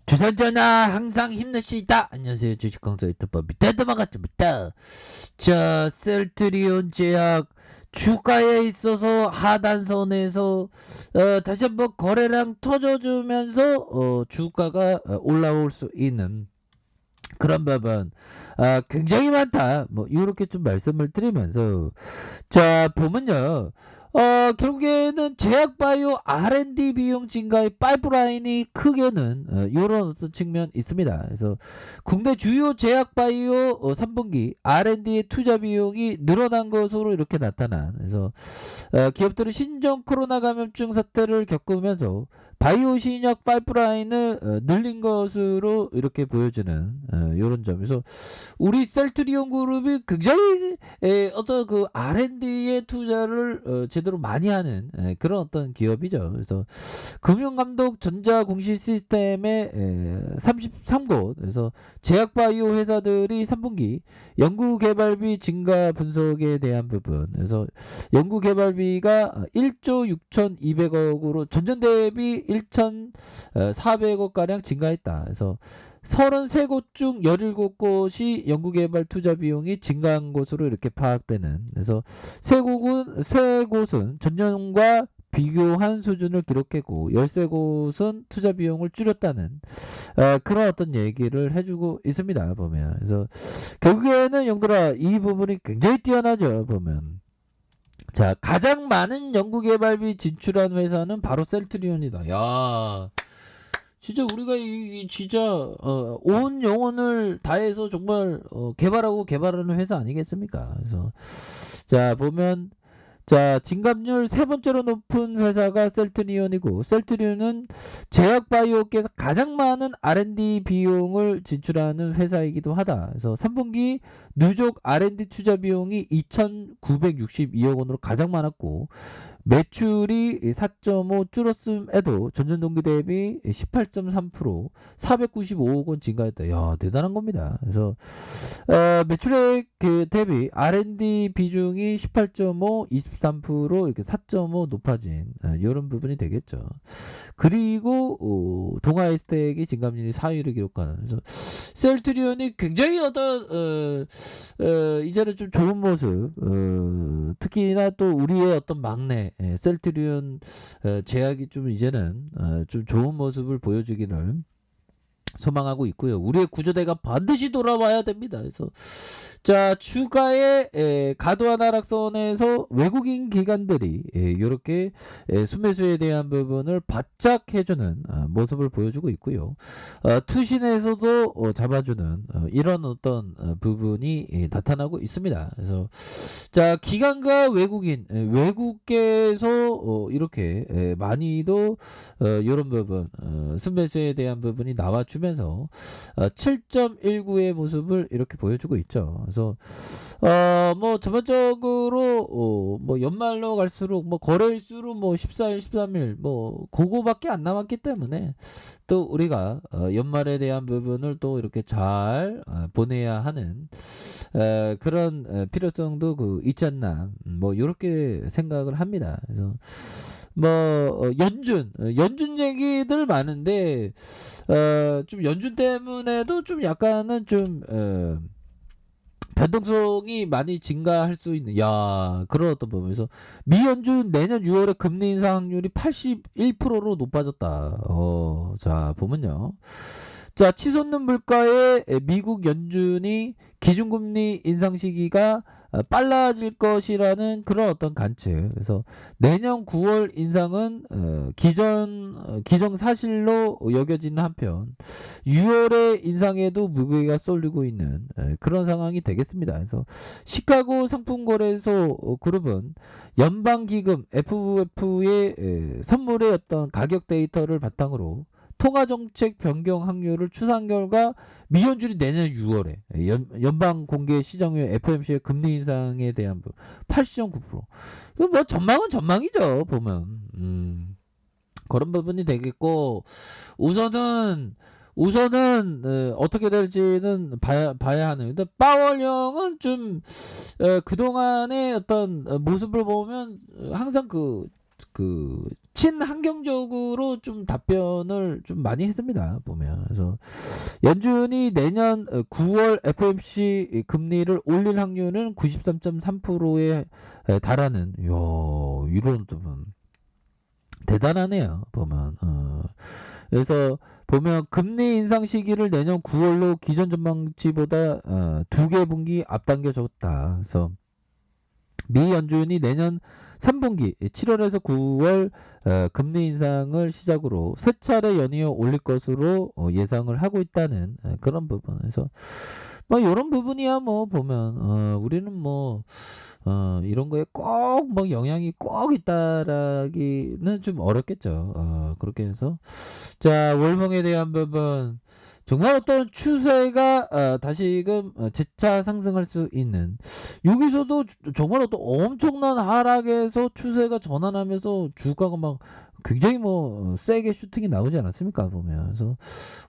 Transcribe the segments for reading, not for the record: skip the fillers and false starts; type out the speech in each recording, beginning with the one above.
주선전화 항상 힘냅시다. 안녕하세요. 주식강사 유튜버 밑에도만갔습니다. 자, 셀트리온 제약 주가에 있어서 하단선에서 다시 한번 거래량 터져주면서 주가가 올라올 수 있는 그런 부분 굉장히 많다. 뭐 이렇게 좀 말씀을 드리면서 자 보면요. 결국에는 제약바이오 R&D 비용 증가의 파이프라인이 크게는 이런 어떤 측면 있습니다. 그래서 국내 주요 제약바이오 3분기 R&D의 투자 비용이 늘어난 것으로 이렇게 나타난. 그래서 기업들은 신종 코로나 감염증 사태를 겪으면서 바이오 신약 파이프라인을 늘린 것으로 이렇게 보여지는 이런 점에서 우리 셀트리온 그룹이 굉장히 어떤 그 R&D에 투자를 제대로 많이 하는 그런 어떤 기업이죠. 그래서 금융감독 전자공시 시스템의 33곳 그래서 제약바이오 회사들이 3분기 연구개발비 증가 분석에 대한 부분 그래서 연구개발비가 1조 6,200억으로 전년 대비 1,400억 가량 증가했다. 그래서 33곳 중 17곳이 연구개발 투자 비용이 증가한 것으로 이렇게 파악되는. 그래서 세 곳은 전년과 비교한 수준을 기록했고 13곳은 투자 비용을 줄였다는 그런 어떤 얘기를 해주고 있습니다. 보면 그래서 결국에는 영들아 이 부분이 굉장히 뛰어나죠. 보면 자 가장 많은 연구개발비 진출한 회사는 바로 셀트리온이다. 야 진짜 우리가 진짜 온 영혼을 다해서 정말 개발하고 개발하는 회사 아니겠습니까? 그래서 자 보면 자 진감률 세 번째로 높은 회사가 셀트리온이고 셀트리온은 제약바이오업계에서 가장 많은 R&D 비용을 진출하는 회사이기도 하다. 그래서 3분기 누적 R&D 투자 비용이 2,962억 원으로 가장 많았고 매출이 4.5 줄었음에도 전년 동기 대비 18.3% 495억 원 증가했다. 야 대단한 겁니다. 그래서 매출액 그 대비 R&D 비중이 18.5 23% 이렇게 4.5 높아진 이런 부분이 되겠죠. 그리고 동아에스텍이 증감률이 4위를 기록하는 그래서 셀트리온이 굉장히 이제는 좀 좋은 모습 특히나 또 우리의 어떤 막내 셀트리온 제약이 좀 이제는 좀 좋은 모습을 보여주기를 소망하고 있고요. 우리의 구조대가 반드시 돌아와야 됩니다. 그래서 자 주가의 과도한 하락선에서 외국인 기관들이 이렇게 순매수에 대한 부분을 바짝 해주는 모습을 보여주고 있고요. 투신에서도 잡아주는 이런 어떤 부분이 나타나고 있습니다. 그래서 자 기관과 외국인 외국계에서 이렇게 많이도 이런 부분 순매수에 대한 부분이 나와주면서 7.19의 모습을 이렇게 보여주고 있죠. 그래서 뭐 전반적으로 뭐 연말로 갈수록 뭐 거래일수로 뭐 14일, 13일 뭐 그거밖에 안 남았기 때문에 또 우리가 연말에 대한 부분을 또 이렇게 잘 보내야 하는 그런 필요성도 있지 않나 뭐 이렇게 생각을 합니다. 그래서 뭐 연준 얘기들 많은데 좀 연준 때문에도 좀 약간은 좀 변동성이 많이 증가할 수 있는 그런 어떤 부분에서 미연준 내년 6월에 금리 인상 확률이 81%로 높아졌다. 자 보면요. 자 치솟는 물가에 미국 연준이 기준금리 인상 시기가 빨라질 것이라는 그런 어떤 관측. 그래서 내년 9월 인상은 기정사실로 여겨지는 한편 6월에 인상에도 무게가 쏠리고 있는 그런 상황이 되겠습니다. 그래서 시카고 상품거래소 그룹은 연방기금 FF의 선물의 어떤 가격 데이터를 바탕으로 통화정책 변경 확률을 추산 결과 미연준이 내년 6월에 연방 공개 시장회 FOMC의 금리 인상에 대한 80.9%. 뭐 전망은 전망이죠 보면. 그런 부분이 되겠고 우선은 어떻게 될지는 봐야 하는. 근데 파월 형은 좀 그동안의 어떤 모습을 보면 항상 그 친환경적으로 좀 답변을 좀 많이 했습니다. 보면. 그래서 연준이 내년 9월 FOMC 금리를 올릴 확률은 93.3%에 달하는, 이런 좀 대단하네요. 보면. 그래서 보면 금리 인상 시기를 내년 9월로 기존 전망치보다 2개 분기 앞당겨졌다. 그래서 미 연준이 내년 3분기 7월에서 9월 금리 인상을 시작으로 세 차례 연이어 올릴 것으로 예상을 하고 있다는 그런 부분에서 뭐 이런 부분이야 뭐 보면 우리는 뭐 이런 거에 꼭 뭐 영향이 꼭 있다라기는 좀 어렵겠죠. 그렇게 해서 자 월봉에 대한 부분 정말 어떤 추세가 다시금 재차 상승할 수 있는 여기서도 정말 어떤 엄청난 하락에서 추세가 전환하면서 주가가 막 굉장히 뭐 세게 슈팅이 나오지 않았습니까 보면. 그래서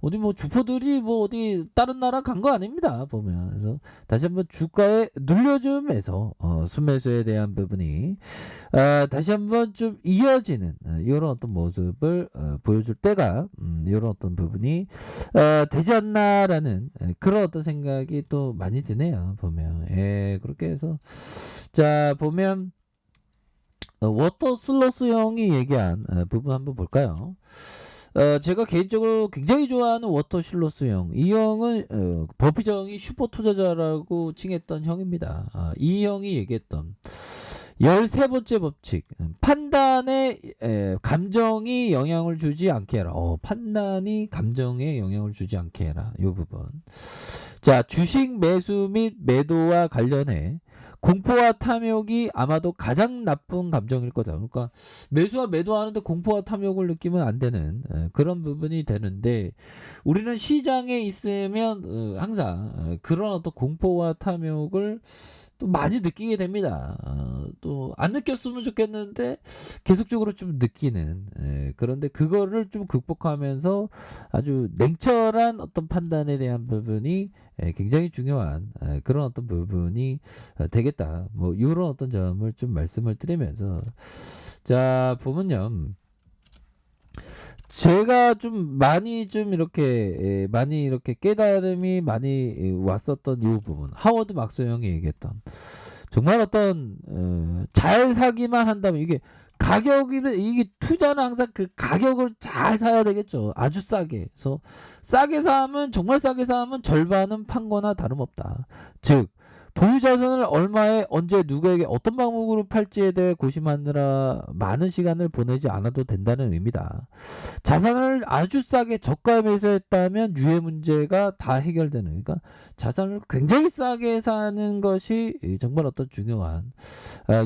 어디 뭐 주포들이 뭐 어디 다른 나라 간 거 아닙니다 보면. 그래서 다시 한번 주가에 눌려줌에서 순매수에 대한 부분이 다시 한번 좀 이어지는 이런 어떤 모습을 보여줄 때가 이런 어떤 부분이 되지 않나라는 그런 어떤 생각이 또 많이 드네요 보면. 그렇게 해서 자 보면 워터 슬러스형이 얘기한 부분 한번 볼까요? 제가 개인적으로 굉장히 좋아하는 워터 실로스형. 이 형은 버피정이 슈퍼 투자자라고 칭했던 형입니다. 이 형이 얘기했던 13번째 법칙. 판단에 감정이 영향을 주지 않게 해라. 판단이 감정에 영향을 주지 않게 해라. 이 부분. 자, 주식 매수 및 매도와 관련해 공포와 탐욕이 아마도 가장 나쁜 감정일 거다. 그러니까 매수와 매도하는데 공포와 탐욕을 느끼면 안 되는 그런 부분이 되는데 우리는 시장에 있으면 항상 그런 어떤 공포와 탐욕을 또 많이 느끼게 됩니다. 또 안 느꼈으면 좋겠는데 계속적으로 좀 느끼는 그런데 그거를 좀 극복하면서 아주 냉철한 어떤 판단에 대한 부분이 굉장히 중요한 그런 어떤 부분이 되겠다. 뭐 이런 어떤 점을 좀 말씀을 드리면서 자 보면요. 제가 좀 많이 좀 이렇게 많이 이렇게 깨달음이 많이 왔었던 이 부분 하워드 막스 형이 얘기했던 정말 어떤 잘 사기만 한다면 이게 가격이 이게 투자는 항상 그 가격을 잘 사야 되겠죠. 아주 싸게. 그래서 싸게 사면 정말 싸게 사면 절반은 판 거나 다름없다. 즉 보유 자산을 얼마에 언제 누구에게 어떤 방법으로 팔지에 대해 고심하느라 많은 시간을 보내지 않아도 된다는 의미다. 자산을 아주 싸게 저가에 매수했다면 유해 문제가 다 해결되는, 그러니까 자산을 굉장히 싸게 사는 것이 정말 어떤 중요한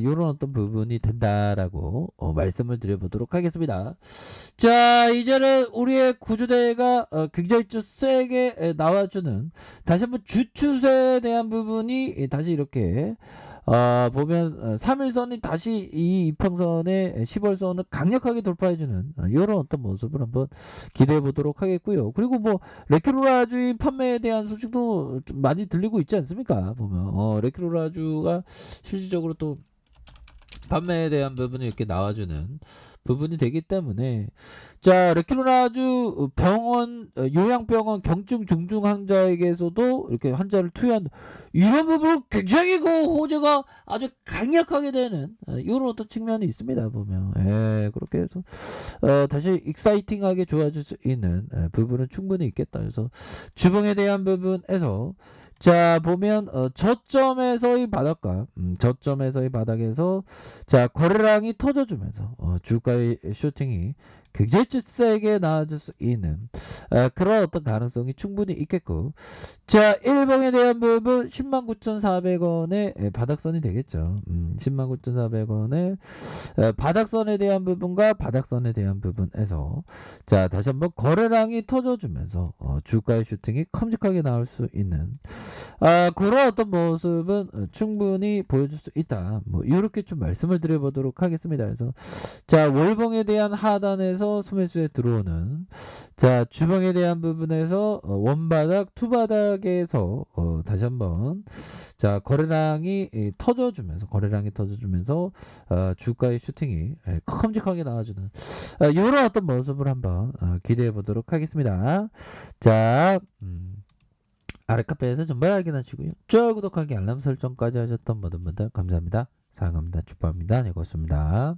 이런 어떤 부분이 된다라고 말씀을 드려보도록 하겠습니다. 자 이제는 우리의 구조대가 굉장히 좀 세게 나와주는 다시 한번 주추세에 대한 부분이 다시 이렇게 보면 3일선이 다시 이 이평선의 10월선을 강력하게 돌파해주는 이런 어떤 모습을 한번 기대해 보도록 하겠고요. 그리고 뭐 레큐로라주의 판매에 대한 소식도 좀 많이 들리고 있지 않습니까? 보면 레큐로라주가 실질적으로 또 판매에 대한 부분이 이렇게 나와주는 부분이 되기 때문에 자 레큐로라주 병원 요양병원 경증 중증 환자에게서도 이렇게 환자를 투여한 이런 부분 굉장히 그 호재가 아주 강력하게 되는 이런 어떤 측면이 있습니다 보면. 그렇게 해서 다시 익사이팅하게 좋아질 수 있는 부분은 충분히 있겠다. 그래서 주봉에 대한 부분에서 자 보면 저점에서의 바닥과 저점에서의 바닥에서 자 거래량이 터져주면서 주가의 슈팅이 굉장히 세게 나와줄 수 있는 그런 어떤 가능성이 충분히 있겠고 자 1봉에 대한 부분 109,400원의 바닥선이 되겠죠. 109,400원의 바닥선에 대한 부분과 바닥선에 대한 부분에서 자 다시 한번 거래량이 터져주면서 주가의 슈팅이 큼직하게 나올 수 있는 그런 어떤 모습은 충분히 보여줄 수 있다. 뭐 이렇게 좀 말씀을 드려보도록 하겠습니다. 그래서 자 월봉에 대한 하단에서 통해서 소매수에 들어오는 자 주봉에 대한 부분에서 원바닥 투바닥에서 다시 한번 자 거래량이 터져주면서 주가의 슈팅이 큼직하게 나와주는 이런 어떤 모습을 한번 기대해 보도록 하겠습니다. 자 아래 카페에서 정보 확인하시고요. 좋아요 구독하기 알람 설정까지 하셨던 모든 분들 감사합니다. 사랑합니다. 축복합니다. 네, 고맙습니다.